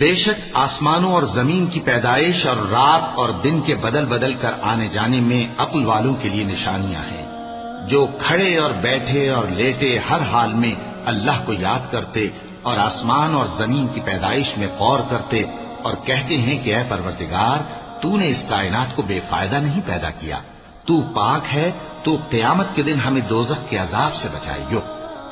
بے شک آسمانوں اور زمین کی پیدائش اور رات اور دن کے بدل بدل کر آنے جانے میں عقل والوں کے لیے نشانیاں ہیں، جو کھڑے اور بیٹھے اور لیٹے ہر حال میں اللہ کو یاد کرتے اور آسمان اور زمین کی پیدائش میں غور کرتے اور کہتے ہیں کہ اے پروردگار، تو نے اس کائنات کو بے فائدہ نہیں پیدا کیا، تو پاک ہے، تو قیامت کے دن ہمیں دوزخ کے عذاب سے بچائیو۔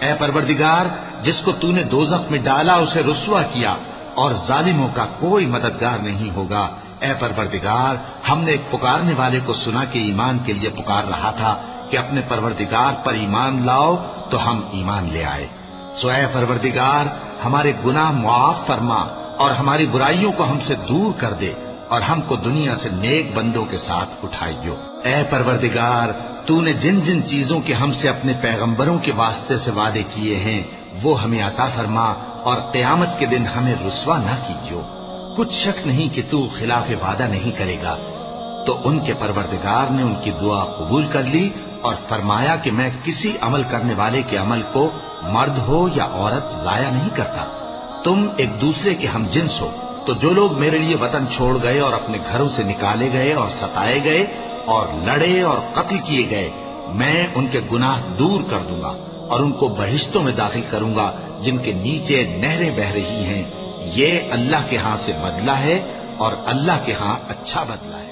اے پروردگار، جس کو تو نے دوزخ میں ڈالا اسے رسوا کیا اور ظالموں کا کوئی مددگار نہیں ہوگا۔ اے پروردگار، ہم نے ایک پکارنے والے کو سنا کہ ایمان کے لیے پکار رہا تھا کہ اپنے پروردگار پر ایمان لاؤ، تو ہم ایمان لے آئے۔ سو اے پروردگار، ہمارے گناہ معاف فرما اور ہماری برائیوں کو ہم سے دور کر دے اور ہم کو دنیا سے نیک بندوں کے ساتھ اٹھائیو۔ اے پروردگار، تو نے جن جن چیزوں کے ہم سے اپنے پیغمبروں کے واسطے سے وعدے کیے ہیں وہ ہمیں عطا فرما اور قیامت کے دن ہمیں رسوا نہ کیجیو۔ کچھ شک نہیں کہ تو خلاف وعدہ نہیں کرے گا۔ تو ان کے پروردگار نے ان کی دعا قبول کر لی اور فرمایا کہ میں کسی عمل کرنے والے کے عمل کو مرد ہو یا عورت ضائع نہیں کرتا۔ تم ایک دوسرے کے ہم جنس ہو، تو جو لوگ میرے لیے وطن چھوڑ گئے اور اپنے گھروں سے نکالے گئے اور ستائے گئے اور لڑے اور قتل کیے گئے، میں ان کے گناہ دور کر دوں گا اور ان کو بہشتوں میں داخل کروں گا جن کے نیچے نہریں بہ رہی ہیں۔ یہ اللہ کے ہاں سے بدلہ ہے اور اللہ کے ہاں اچھا بدلہ ہے۔